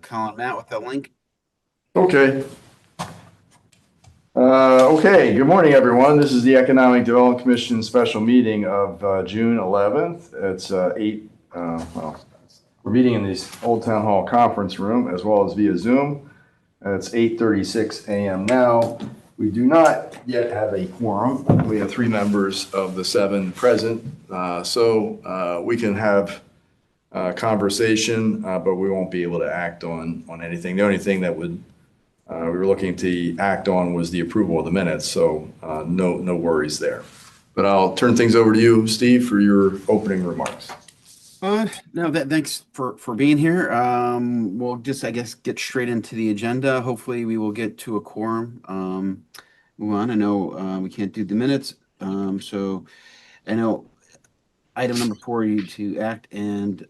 Colin Matt with that link. Okay. Okay. Good morning, everyone. This is the Economic Development Commission special meeting of June 11th. It's 8. We're meeting in the Old Town Hall conference room as well as via Zoom. It's 8:36 a.m. now. We do not yet have a quorum. We have 3 members of the 7 present, so we can have conversation, but we won't be able to act on anything. The only thing that we were looking to act on was the approval of the minutes, so no worries there. But I'll turn things over to you, Steve, for your opening remarks. No, thanks for being here. We'll just, I guess, get straight into the agenda. Hopefully, we will get to a quorum. Move on. I know we can't do the minutes, so I know item number 4, you to act and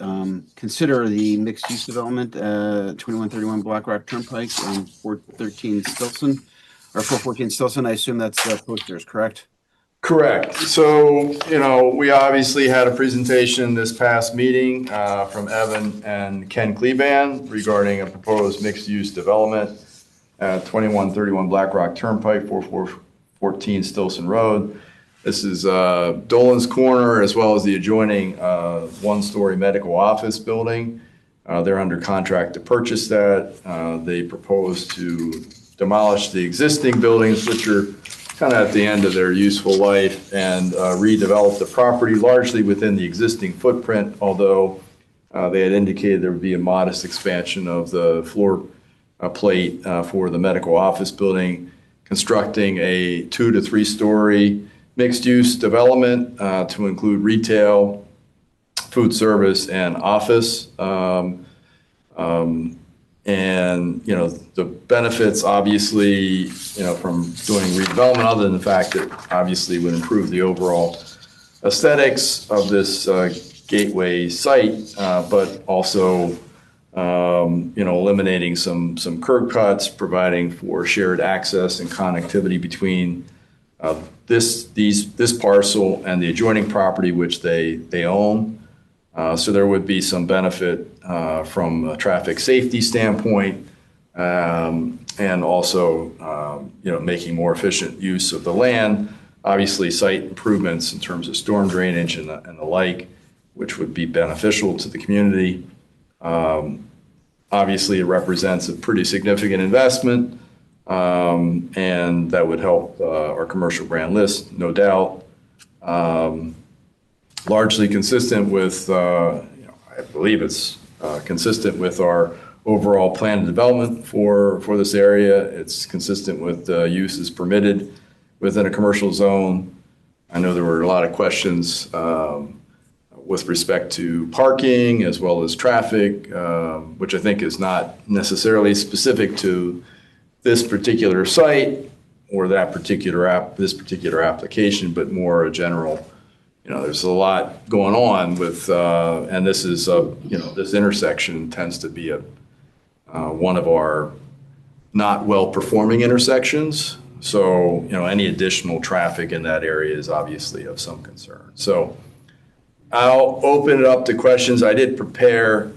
consider the mixed-use development, 2131 Black Rock Turnpike and 413 Stilson, or 414 Stilson. I assume that's posters, correct? Correct. So, we obviously had a presentation this past meeting from Evan and Ken Kleban regarding a proposed mixed-use development at 2131 Black Rock Turnpike, 4414 Stilson Road. This is Dolan's Corner as well as the adjoining one-story medical office building. They're under contract to purchase that. They propose to demolish the existing buildings, which are kind of at the end of their useful life, and redevelop the property largely within the existing footprint, although they had indicated there would be a modest expansion of the floor plate for the medical office building, constructing a 2 to 3 story mixed-use development to include retail, food service, and office. And, the benefits, obviously, from doing redevelopment, other than the fact that obviously would improve the overall aesthetics of this gateway site, but also, eliminating some curb cuts, providing for shared access and connectivity between this parcel and the adjoining property, which they own. So there would be some benefit from a traffic safety standpoint, and also, making more efficient use of the land. Obviously, site improvements in terms of storm drainage and the like, which would be beneficial to the community. Obviously, it represents a pretty significant investment. And that would help our commercial brand list, no doubt. Largely consistent with, I believe it's consistent with our overall plan of development for this area. It's consistent with uses permitted within a commercial zone. I know there were a lot of questions with respect to parking as well as traffic, which I think is not necessarily specific to this particular site or this particular application, but more a general. There's a lot going on with, and this is this intersection tends to be one of our not well-performing intersections. So any additional traffic in that area is obviously of some concern. So I'll open it up to questions. I did prepare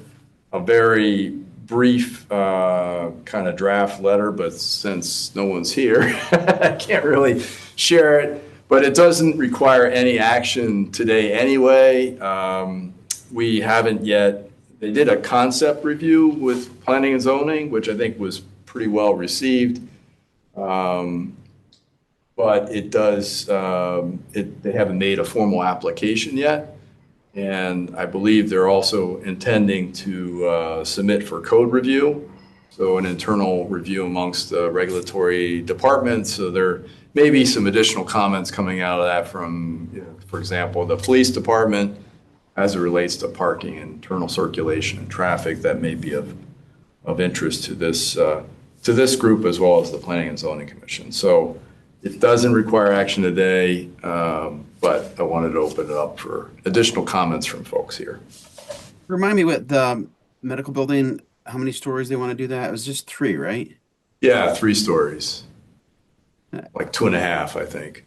a very brief kind of draft letter, but since no one's here, I can't really share it. But it doesn't require any action today anyway. We haven't yet. They did a concept review with planning and zoning, which I think was pretty well received. But it does. They haven't made a formal application yet. And I believe they're also intending to submit for code review, so an internal review amongst the regulatory departments. So there may be some additional comments coming out of that from, for example, the police department as it relates to parking, internal circulation, and traffic that may be of interest to this group as well as the Planning and Zoning Commission. So it doesn't require action today, but I wanted to open it up for additional comments from folks here. Remind me what the medical building, how many stories they want to do that? It was just 3, right? Yeah, 3 stories. Like 2.5, I think.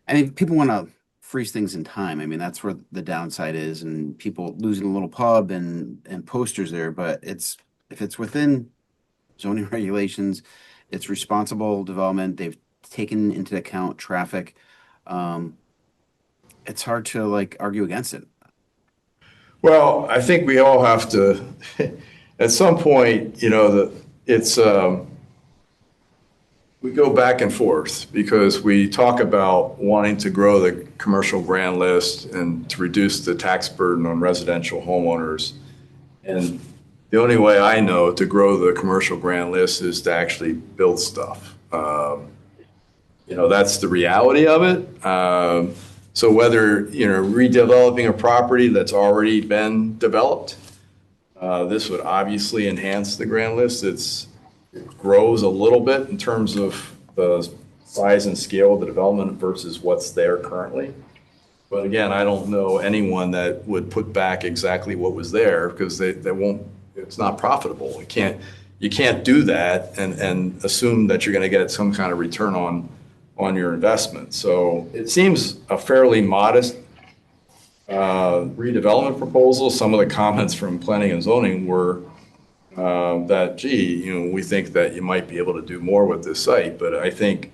I mean, people want to freeze things in time. I mean, that's where the downside is, and people losing a little pub and posters there. But if it's within zoning regulations, it's responsible development. They've taken into account traffic. Um, it's hard to like argue against it. Well, I think we all have to, at some point, it's, we go back and forth because we talk about wanting to grow the commercial grand list and to reduce the tax burden on residential homeowners. And the only way I know to grow the commercial grand list is to actually build stuff. That's the reality of it. So whether, redeveloping a property that's already been developed, this would obviously enhance the grand list. It grows a little bit in terms of the size and scale of the development versus what's there currently. But again, I don't know anyone that would put back exactly what was there because they won't, it's not profitable. You can't do that and assume that you're going to get some kind of return on your investment. So it seems a fairly modest redevelopment proposal. Some of the comments from planning and zoning were that, we think that you might be able to do more with this site. But I think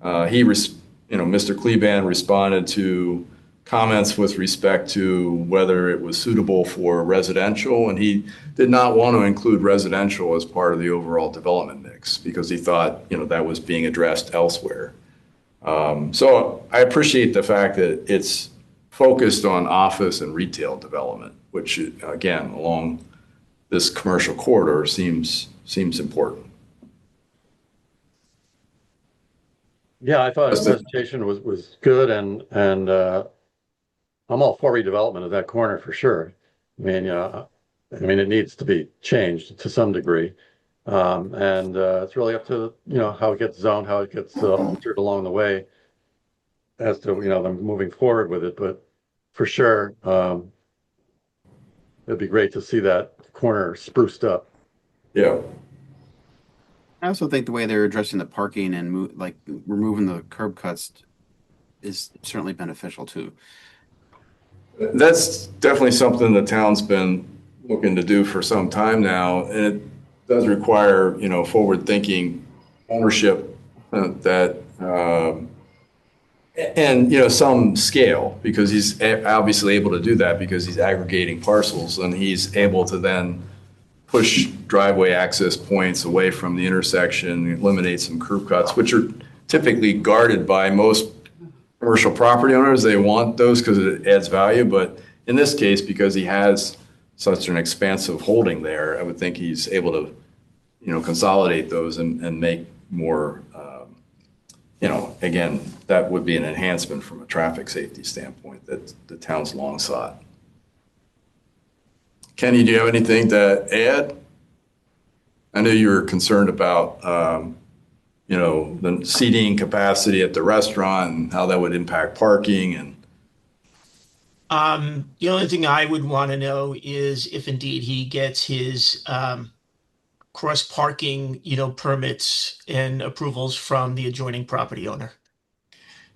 Mr. Kleban responded to comments with respect to whether it was suitable for residential, and he did not want to include residential as part of the overall development mix because he thought, that was being addressed elsewhere. So I appreciate the fact that it's focused on office and retail development, which again, along this commercial corridor seems important. Yeah, I thought his presentation was good, and I'm all for redevelopment of that corner for sure. It needs to be changed to some degree. It's really up to, how it gets zoned, how it gets altered along the way as to, them moving forward with it. But for sure, it'd be great to see that corner spruced up. Yeah. I also think the way they're addressing the parking and removing the curb cuts is certainly beneficial too. That's definitely something the town's been looking to do for some time now, and it does require, forward-thinking ownership and some scale, because he's obviously able to do that because he's aggregating parcels and he's able to then push driveway access points away from the intersection, eliminate some curb cuts, which are typically guarded by most commercial property owners. They want those because it adds value, but in this case, because he has such an expansive holding there, I would think he's able to, consolidate those and make more, again, that would be an enhancement from a traffic safety standpoint that the town's long sought. Kenny, do you have anything to add? I know you were concerned about, the seating capacity at the restaurant and how that would impact parking and. The only thing I would want to know is if indeed he gets his cross parking, permits and approvals from the adjoining property owner.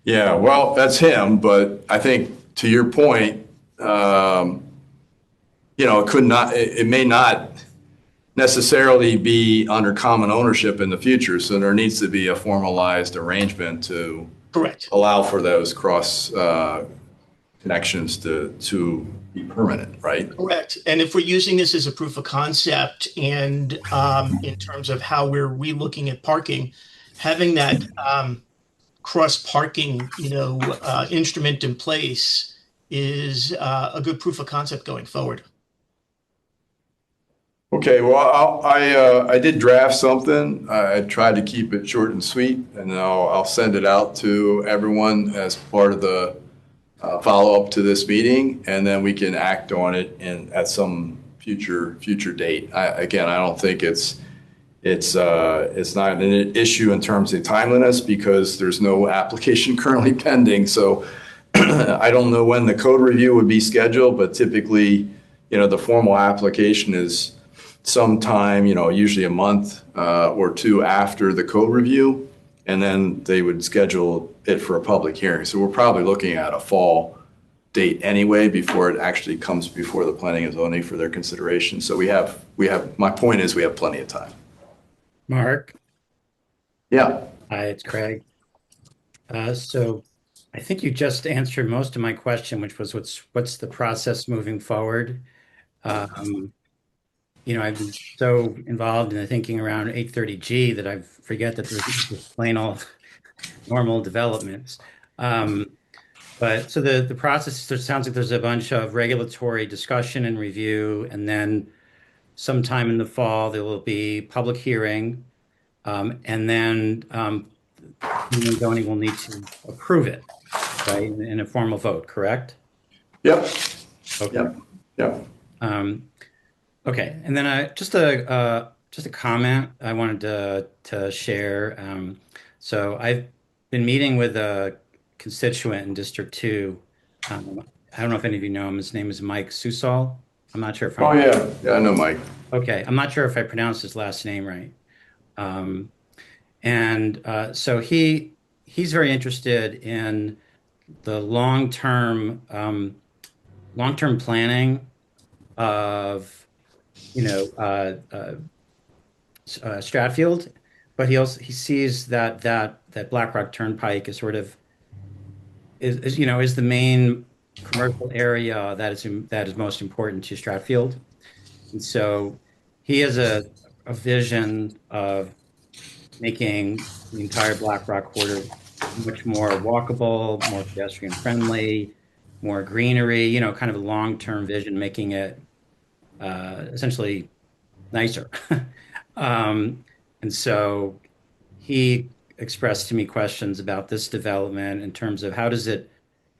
Yeah, well, that's him, but I think to your point, it may not necessarily be under common ownership in the future, so there needs to be a formalized arrangement to Correct. allow for those cross connections to be permanent, right? Correct. And if we're using this as a proof of concept and in terms of how we're relooking at parking, having that cross parking, instrument in place is a good proof of concept going forward. Okay, well, I did draft something. I tried to keep it short and sweet, and I'll send it out to everyone as part of the follow-up to this meeting, and then we can act on it at some future date. I don't think it's not an issue in terms of timeliness because there's no application currently pending. So I don't know when the code review would be scheduled, but typically, the formal application is sometime, usually a month or two after the code review, and then they would schedule it for a public hearing. So we're probably looking at a fall date anyway before it actually comes before the planning and zoning for their consideration. So my point is we have plenty of time. Mark, Yeah. hi, it's Craig. So I think you just answered most of my question, which was what's the process moving forward? I've been so involved in the thinking around 830G that I forget that there's just plain old normal developments. But so the process, there sounds like there's a bunch of regulatory discussion and review, and then sometime in the fall, there will be public hearing, and then planning and zoning will need to approve it, right, in a formal vote, correct? Yep. Okay. Yep. Yep. Okay, and then just a comment I wanted to share. So I've been meeting with a constituent in District 2. I don't know if any of you know him. His name is Mike Susal. I'm not sure if Oh, yeah. Yeah, I know Mike. Okay, I'm not sure if I pronounced his last name right. So he's very interested in the long-term planning of Stratfield, but he sees that Black Rock Turnpike is sort of is the main commercial area that is most important to Stratfield, and so he has a vision of making the entire Black Rock corridor much more walkable, more pedestrian friendly, more greenery. Kind of a long-term vision, making it essentially nicer. And so he expressed to me questions about this development in terms of how does it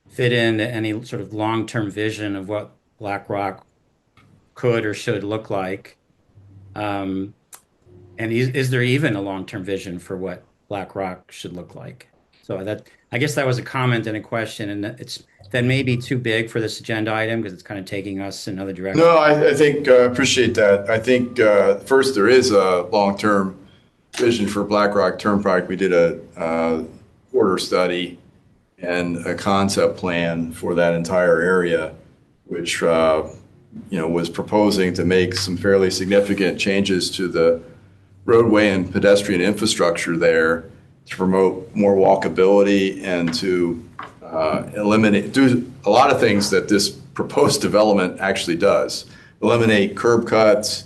fit into any sort of long-term vision of what Black Rock could or should look like. And is there even a long-term vision for what Black Rock should look like? So I guess that was a comment and a question, and that may be too big for this agenda item because it's kind of taking us another direction. No, I think, appreciate that. I think, first, there is a long-term vision for Black Rock Turnpike. We did a order study and a concept plan for that entire area, which, was proposing to make some fairly significant changes to the roadway and pedestrian infrastructure there to promote more walkability and to do a lot of things that this proposed development actually does. Eliminate curb cuts,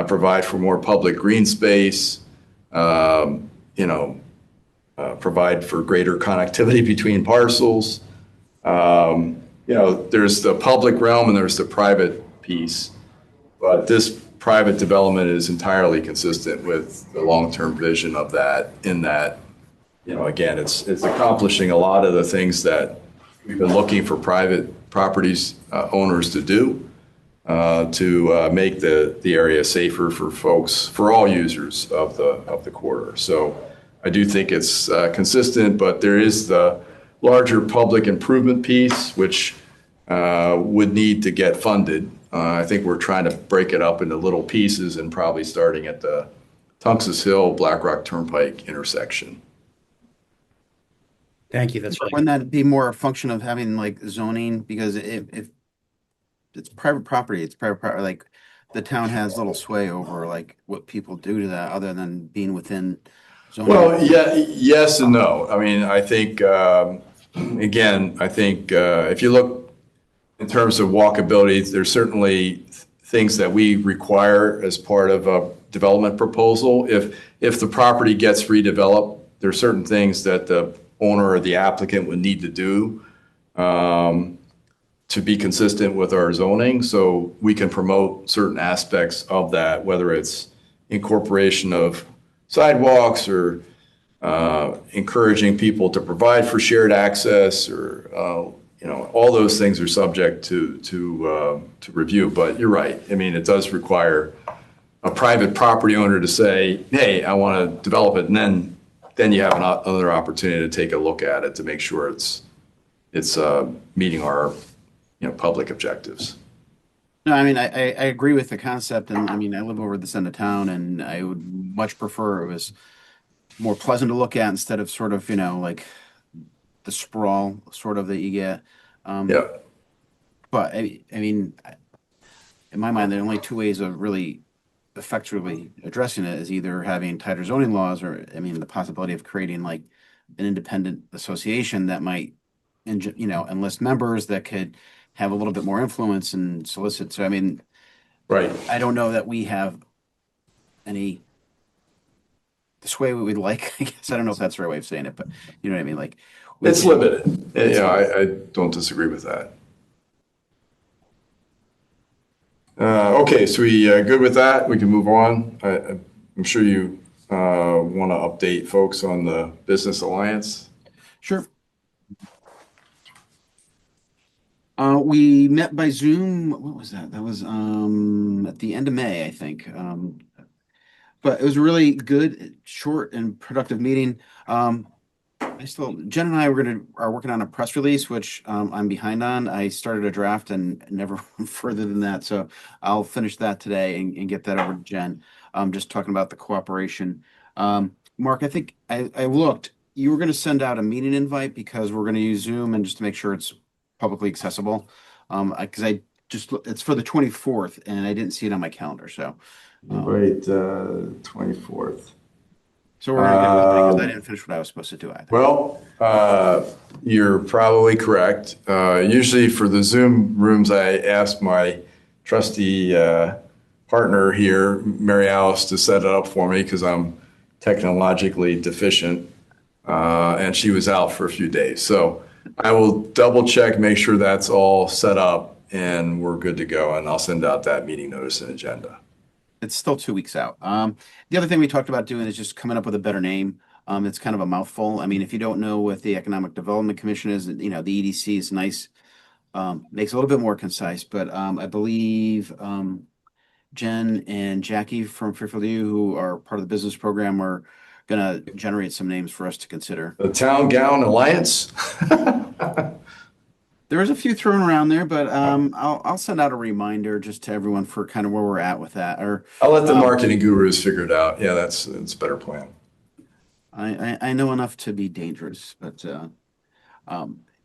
provide for more public green space, provide for greater connectivity between parcels. There's the public realm and there's the private piece, but this private development is entirely consistent with the long-term vision of that, in that, again, it's accomplishing a lot of the things that we've been looking for private properties owners to do to make the area safer for folks, for all users of the corridor. So I do think it's consistent, but there is the larger public improvement piece, which would need to get funded. I think we're trying to break it up into little pieces and probably starting at the Tunxus Hill, Black Rock Turnpike intersection. Thank you. That's right. Wouldn't that be more a function of having like zoning? Because if it's private property, like the town has little sway over like what people do to that other than being within zoning. Well, yeah, yes and no. I mean, I think, again, if you look in terms of walkability, there's certainly things that we require as part of a development proposal. If the property gets redeveloped, there are certain things that the owner or the applicant would need to do to be consistent with our zoning. So we can promote certain aspects of that, whether it's incorporation of sidewalks or encouraging people to provide for shared access, or all those things are subject to review. But you're right. I mean, it does require a private property owner to say, "Hey, I want to develop it," and then you have another opportunity to take a look at it to make sure it's meeting our public objectives. No, I mean, I agree with the concept, and I mean, I live over this end of town, and I would much prefer it was more pleasant to look at instead of sort of, like the sprawl sort of that you get. Yeah. But I mean, in my mind, there are only two ways of really effectively addressing it is either having tighter zoning laws or, I mean, the possibility of creating like an independent association that might, enlist members that could have a little bit more influence and solicit. So, I mean, Right. I don't know that we have any the sway we would like. I guess I don't know if that's the right way of saying it, but you know what I mean? Like, It's limited. Yeah, I don't disagree with that. Okay, so we good with that? We can move on. I'm sure you want to update folks on the Business Alliance. Sure. We met by Zoom. What was that? That was at the end of May, I think. But it was a really good, short, and productive meeting. Jen and I are working on a press release, which I'm behind on. I started a draft and never further than that, so I'll finish that today and get that over to Jen. Just talking about the cooperation. Mark, I think I looked. You were going to send out a meeting invite because we're going to use Zoom and just to make sure it's publicly accessible. Because it's for the 24th and I didn't see it on my calendar, so. Right, 24th. So we're gonna get with it because I didn't finish what I was supposed to do. I think. Well, you're probably correct. Usually for the Zoom rooms, I ask my trusty partner here, Mary Alice, to set it up for me because I'm technologically deficient, and she was out for a few days. So I will double check, make sure that's all set up, and we're good to go. And I'll send out that meeting notice and agenda. It's still 2 weeks out. The other thing we talked about doing is just coming up with a better name. It's kind of a mouthful. I mean, if you don't know what the Economic Development Commission is, the EDC is nice. Makes it a little bit more concise, but I believe Jen and Jackie from Fairfield U, who are part of the business program, are gonna generate some names for us to consider. The Town Gown Alliance? There was a few thrown around there, but I'll send out a reminder just to everyone for kind of where we're at with that. Or I'll let the marketing gurus figure it out. Yeah, that's a better plan. I know enough to be dangerous, but the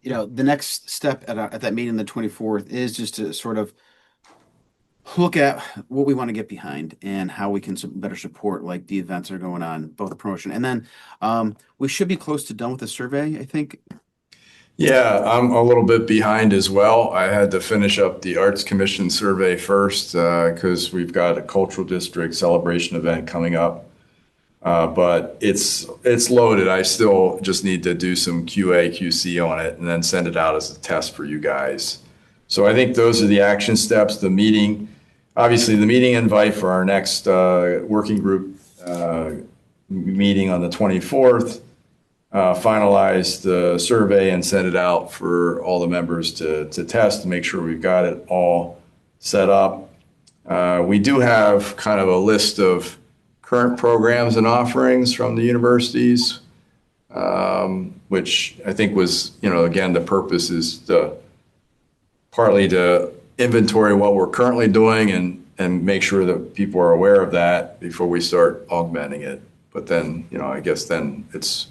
next step at that meeting, the 24th, is just to sort of look at what we want to get behind and how we can better support like the events that are going on, both the promotion, and then we should be close to done with the survey, I think. Yeah, I'm a little bit behind as well. I had to finish up the Arts Commission survey first because we've got a cultural district celebration event coming up. But it's loaded. I still just need to do some QA, QC on it and then send it out as a test for you guys. So I think those are the action steps. The meeting, obviously the meeting invite for our next working group meeting on the 24th. Finalize the survey and send it out for all the members to test to make sure we've got it all set up. We do have kind of a list of current programs and offerings from the universities, which I think was, again, the purpose is partly to inventory what we're currently doing and make sure that people are aware of that before we start augmenting it. But then, I guess then it's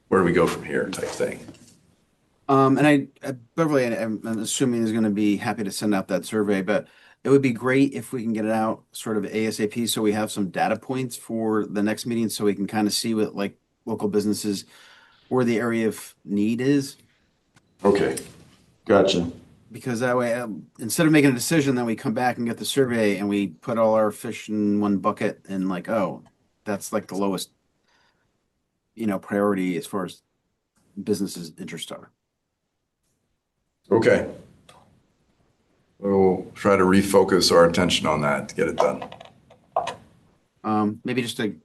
where do we go from here type thing. And Beverly, I'm assuming is going to be happy to send out that survey, but it would be great if we can get it out sort of ASAP so we have some data points for the next meeting so we can kind of see what like local businesses where the area of need is. Okay, gotcha. Because that way, instead of making a decision, then we come back and get the survey and we put all our fish in one bucket and like, oh, that's like the lowest, priority as far as businesses' interests are. Okay. We'll try to refocus our attention on that to get it done. Maybe just a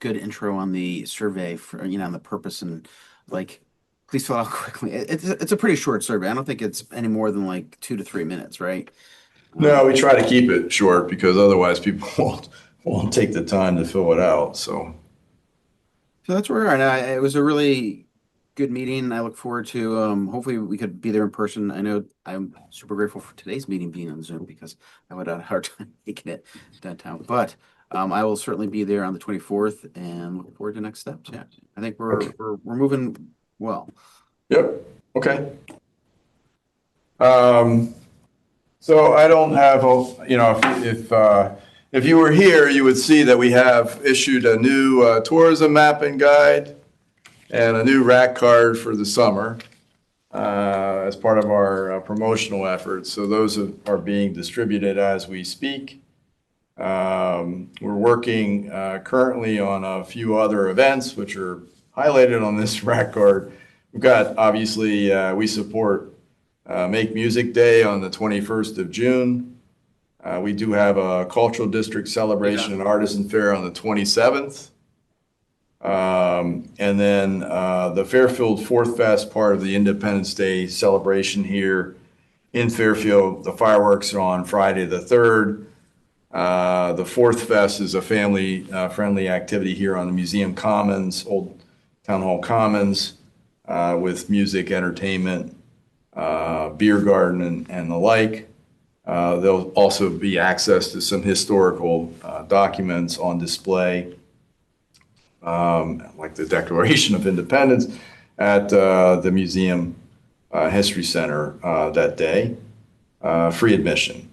good intro on the survey for, on the purpose and like, please fill out quickly. It's a pretty short survey. I don't think it's any more than like 2 to 3 minutes, right? No, we try to keep it short because otherwise people won't take the time to fill it out. So that's where we are. And it was a really good meeting. I look forward to hopefully we could be there in person. I know I'm super grateful for today's meeting being on Zoom because I would have had a hard time making it downtown. But I will certainly be there on the 24th and look forward to next steps. Yeah, I think we're moving well. Yep, okay. So I don't have, if you were here, you would see that we have issued a new tourism mapping guide and a new rack card for the summer as part of our promotional efforts. So those are being distributed as we speak. We're working currently on a few other events which are highlighted on this rack card. We've got, obviously, we support Make Music Day on the 21st of June. We do have a Cultural District Celebration and Artisan Fair on the 27th. And then the Fairfield Fourth Fest, part of the Independence Day celebration here in Fairfield. The fireworks are on Friday the 3rd. The Fourth Fest is a family-friendly activity here on the Museum Commons, Old Town Hall Commons, with music, entertainment, beer garden, and the like. There'll also be access to some historical documents on display, like the Declaration of Independence at the Museum History Center that day, free admission.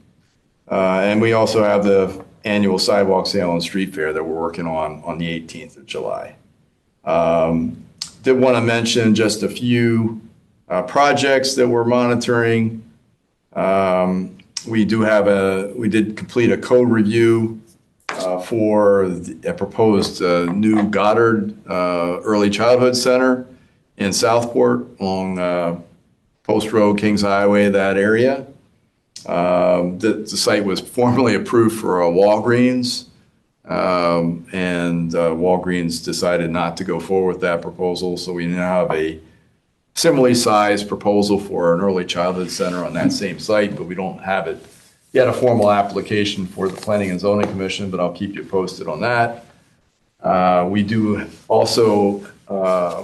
And we also have the annual sidewalk sale and street fair that we're working on the 18th of July. Did want to mention just a few projects that we're monitoring. We did complete a code review for a proposed new Goddard Early Childhood Center in Southport along Post Road, Kings Highway, that area. The site was formally approved for a Walgreens, and Walgreens decided not to go forward with that proposal. So we now have a similarly sized proposal for an early childhood center on that same site, but we don't have it yet, a formal application for the Planning and Zoning Commission, but I'll keep you posted on that. We do also are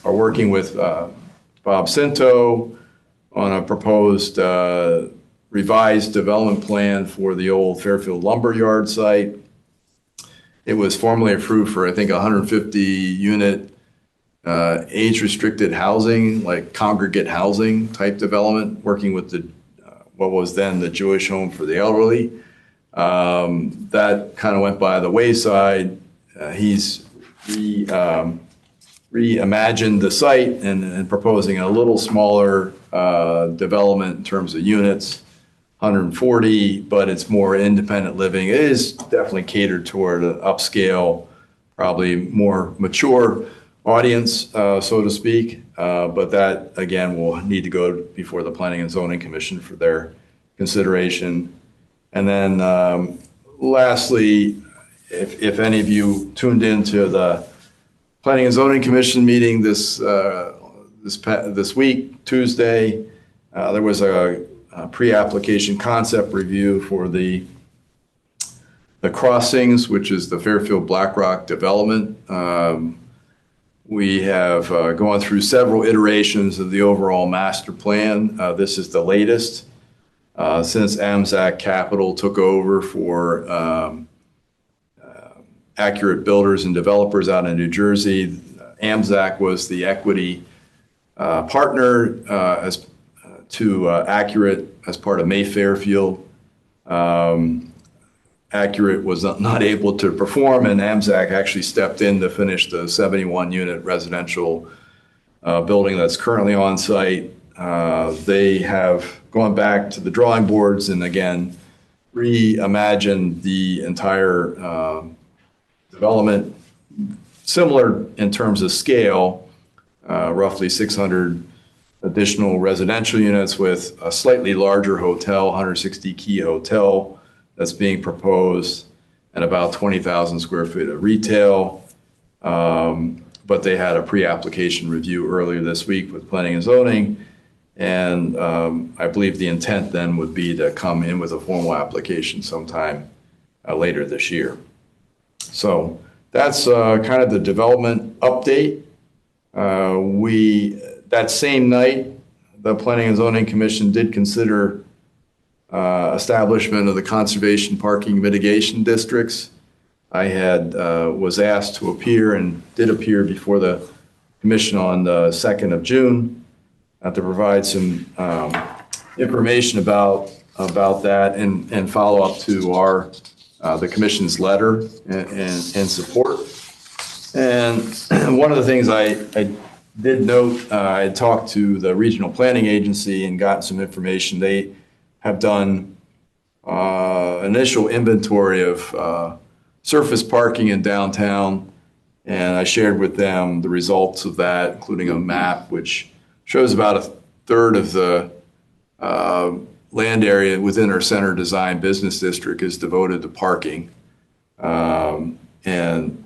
working with Bob Cinto on a proposed revised development plan for the old Fairfield Lumberyard site. It was formally approved for, I think, 150 unit age-restricted housing, like congregate housing type development, working with the what was then the Jewish Home for the Elderly. That kind of went by the wayside. He's reimagined the site and proposing a little smaller development in terms of units, 140, but it's more independent living. It is definitely catered toward an upscale, probably more mature audience, so to speak. But that, again, will need to go before the Planning and Zoning Commission for their consideration. And then lastly, if any of you tuned into the Planning and Zoning Commission meeting this week, Tuesday, there was a pre-application concept review for the Crossings, which is the Fairfield Blackrock development. We have gone through several iterations of the overall master plan. This is the latest. Since AMZAC Capital took over for Accurate Builders and Developers out in New Jersey, AMZAC was the equity partner to Accurate as part of Mayfairfield. Accurate was not able to perform, and AMZAC actually stepped in to finish the 71-unit residential building that's currently on site. They have gone back to the drawing boards and, again, reimagined the entire development, similar in terms of scale, roughly 600 additional residential units with a slightly larger hotel, 160-key hotel that's being proposed, and about 20,000 square feet of retail. But they had a pre-application review earlier this week with Planning and Zoning, and I believe the intent then would be to come in with a formal application sometime later this year. So that's kind of the development update. That same night, the Planning and Zoning Commission did consider establishment of the conservation parking mitigation districts. I was asked to appear and did appear before the commission on the 2nd of June. to provide some information about that and follow up to the commission's letter and support. And one of the things I did note, I had talked to the regional planning agency and gotten some information. They have done initial inventory of surface parking in downtown, and I shared with them the results of that, including a map which shows about a third of the land area within our center design business district is devoted to parking, and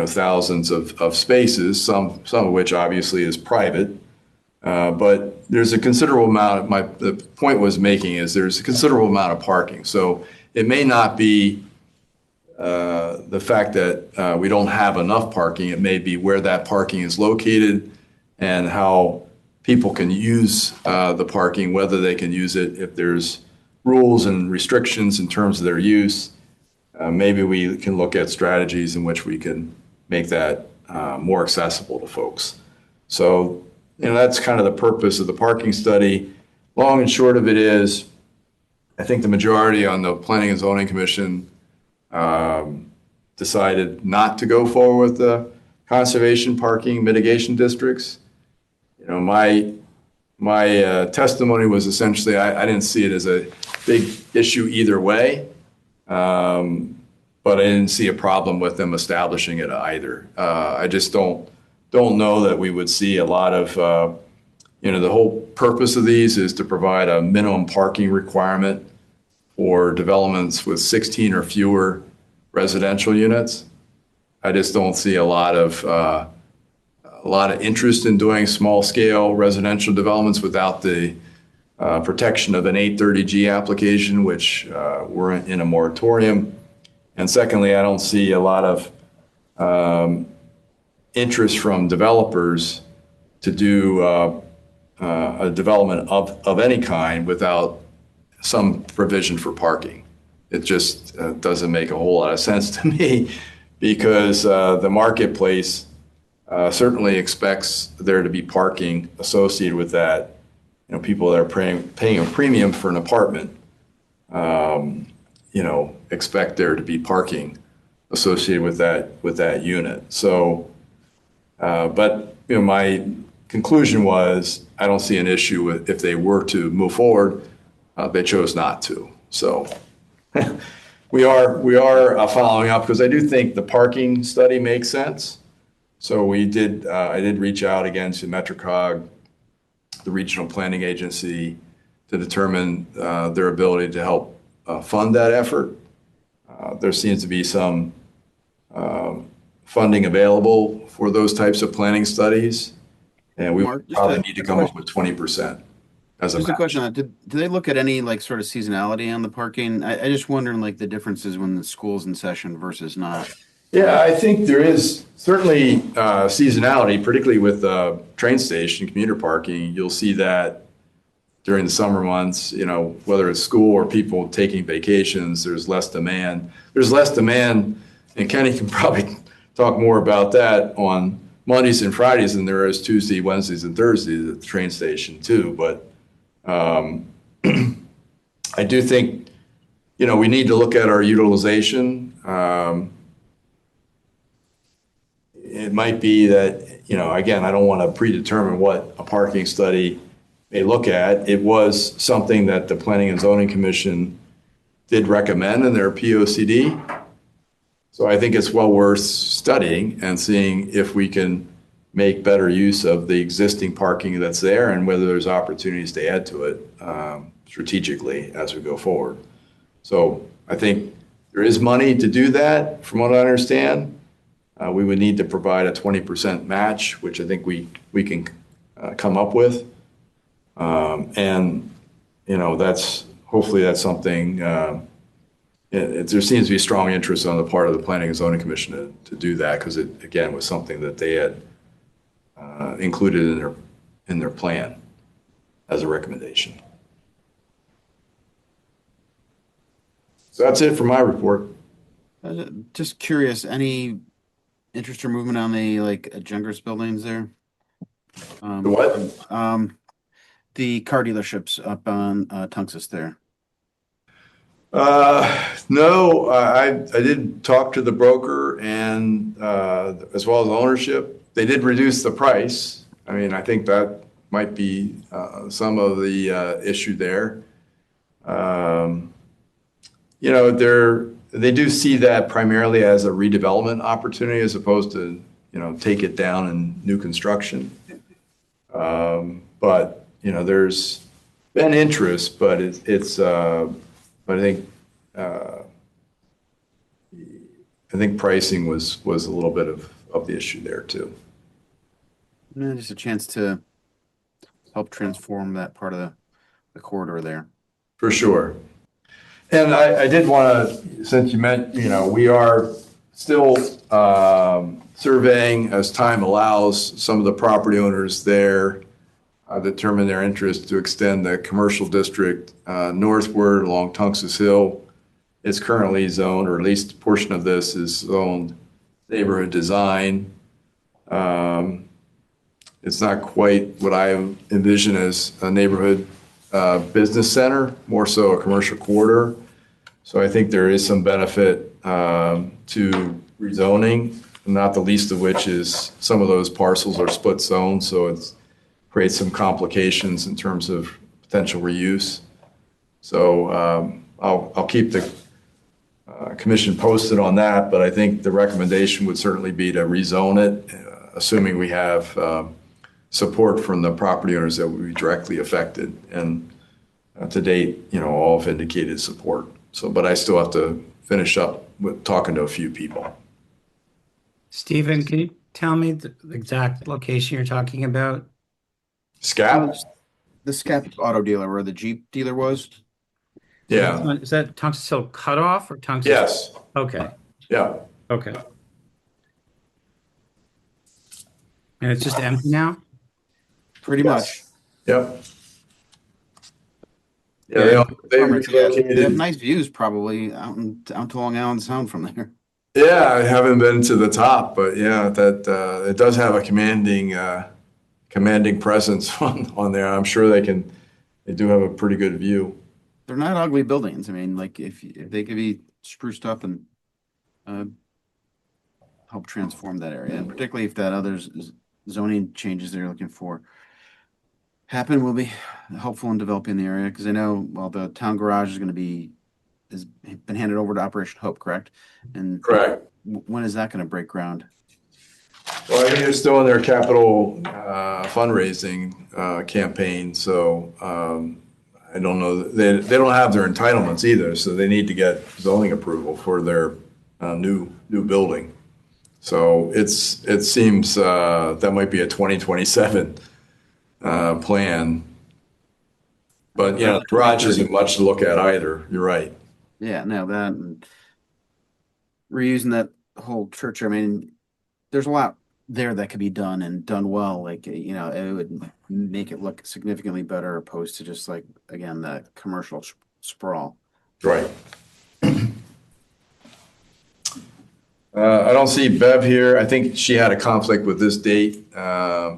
thousands of spaces, some of which obviously is private. But there's a considerable amount, the point was making is there's a considerable amount of parking. So it may not be the fact that we don't have enough parking. It may be where that parking is located and how people can use the parking, whether they can use it, if there's rules and restrictions in terms of their use. Maybe we can look at strategies in which we can make that more accessible to folks. So, that's kind of the purpose of the parking study. Long and short of it is, I think the majority on the Planning and Zoning Commission decided not to go forward with the conservation parking mitigation districts. My testimony was essentially I didn't see it as a big issue either way, but I didn't see a problem with them establishing it either. I just don't know that we would see a lot of, the whole purpose of these is to provide a minimum parking requirement for developments with 16 or fewer residential units. I just don't see a lot of interest in doing small scale residential developments without the protection of an 830G application, which we're in a moratorium. And secondly, I don't see a lot of interest from developers to do a development of any kind without some provision for parking. It just doesn't make a whole lot of sense to me because the marketplace certainly expects there to be parking associated with that. People that are paying a premium for an apartment, expect there to be parking associated with that unit. So, but my conclusion was I don't see an issue with if they were to move forward. They chose not to. So we are following up because I do think the parking study makes sense. So I did reach out again to MetroCog, the regional planning agency, to determine their ability to help fund that effort. There seems to be some funding available for those types of planning studies, and we Mark, probably need to come up with 20% as a Just a match. question on that. Do they look at any sort of seasonality on the parking? I just wondering the differences when the school's in session versus not. Yeah, I think there is certainly seasonality, particularly with train station commuter parking. You'll see that during the summer months, whether it's school or people taking vacations, there's less demand. There's less demand, and Kenny can probably talk more about that on Mondays and Fridays than there is Tuesday, Wednesdays, and Thursdays at the train station too. But I do think, we need to look at our utilization. It might be that, again, I don't want to predetermine what a parking study may look at. It was something that the Planning and Zoning Commission did recommend in their POCD. So I think it's well worth studying and seeing if we can make better use of the existing parking that's there and whether there's opportunities to add to it strategically as we go forward. So I think there is money to do that, from what I understand. We would need to provide a 20% match, which I think we can come up with. And, hopefully that's something, there seems to be strong interest on the part of the Planning and Zoning Commission to do that because it, again, was something that they had included in their plan as a recommendation. So that's it for my report. Just curious, any interest or movement on the Jungers buildings there? The what? the car dealerships up on Tungus there? No, I did talk to the broker and as well as ownership. They did reduce the price. I mean, I think that might be some of the issue there. You know, they do see that primarily as a redevelopment opportunity as opposed to, you know, take it down in new construction. But, you know, there's been interest, but but I think pricing was a little bit of the issue there too. Yeah, just a chance to help transform that part of the corridor there. For sure. And I did want to, since you meant, you know, we are still surveying as time allows some of the property owners there determine their interest to extend the commercial district northward along Tungus Hill. It's currently zoned, or at least a portion of this is zoned neighborhood design. It's not quite what I envision as a neighborhood business center, more so a commercial corridor. So I think there is some benefit to rezoning, not the least of which is some of those parcels are split zones, so it creates some complications in terms of potential reuse. So I'll keep the commission posted on that, but I think the recommendation would certainly be to rezone it, assuming we have support from the property owners that would be directly affected. And to date, you know, all have indicated support. So, but I still have to finish up with talking to a few people. Stephen, can you tell me the exact location you're talking about? SCAP? The SCAP auto dealer where the Jeep dealer was? Yeah. Is that Tungus Hill cutoff or Tungus? Yes. Okay. Yeah. Okay. And it's just empty now? Pretty much. Yep. Yeah, they They have relocated. nice views probably out to Long Island Sound from there. Yeah, I haven't been to the top, but yeah, that it does have a commanding presence on there. I'm sure they do have a pretty good view. They're not ugly buildings. I mean, like if they could be spruced up and help transform that area, and particularly if that other zoning changes they're looking for happen, will be helpful in developing the area. Because I know, well, the town garage has been handed over to Operation Hope, correct? And Correct. when is that going to break ground? Well, I mean, they're still in their capital fundraising campaign, so I don't know. They don't have their entitlements either, so they need to get zoning approval for their new building. So it seems that might be a 2027 plan. But yeah, the garage isn't much to look at either. You're right. Yeah, no, that and reusing that whole church. I mean, there's a lot there that could be done and done well. Like, you know, it would make it look significantly better opposed to just like, again, the commercial sprawl. Right. I don't see Bev here. I think she had a conflict with this date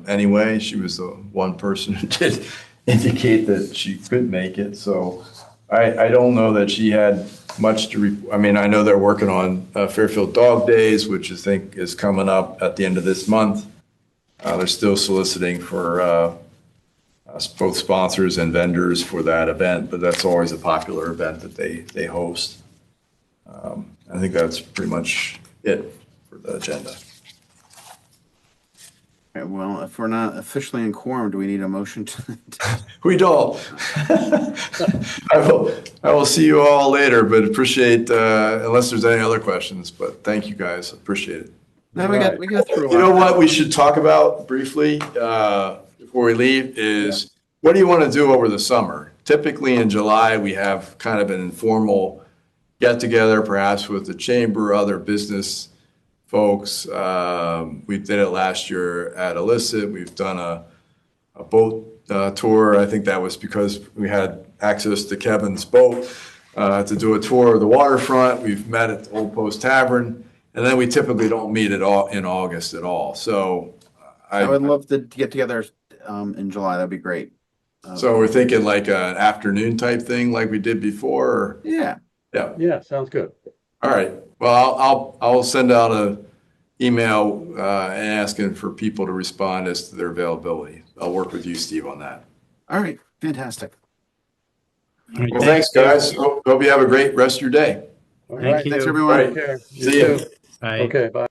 anyway. She was the one person who did indicate that she could make it. So I don't know that she had much to. I mean, I know they're working on Fairfield Dog Days, which I think is coming up at the end of this month. They're still soliciting for both sponsors and vendors for that event, but that's always a popular event that they host. I think that's pretty much it for the agenda. Okay, well, if we're not officially in quorum, do we need a motion to? We don't. I will see you all later, but appreciate, unless there's any other questions, but thank you guys. Appreciate it. No, we got through a lot. You know what we should talk about briefly before we leave is what do you want to do over the summer? Typically in July, we have kind of an informal get together, perhaps with the chamber, other business folks. We did it last year at Illicit. We've done a boat tour. I think that was because we had access to Kevin's boat to do a tour of the waterfront. We've met at the Old Post Tavern, and then we typically don't meet at all in August at all. So I would love to get together in July. That'd be great. So we're thinking like an afternoon type thing like we did before, or? Yeah, Yeah, Yeah, sounds good. all right. Well, I'll send out a email and asking for people to respond as to their availability. I'll work with you, Steve, on that. all right, fantastic. All right, Well, thanks, you. guys. Hope you have a great rest of your day. All Thank right. you. Thanks, everyone. Take care. See you. too. Bye. Okay, bye.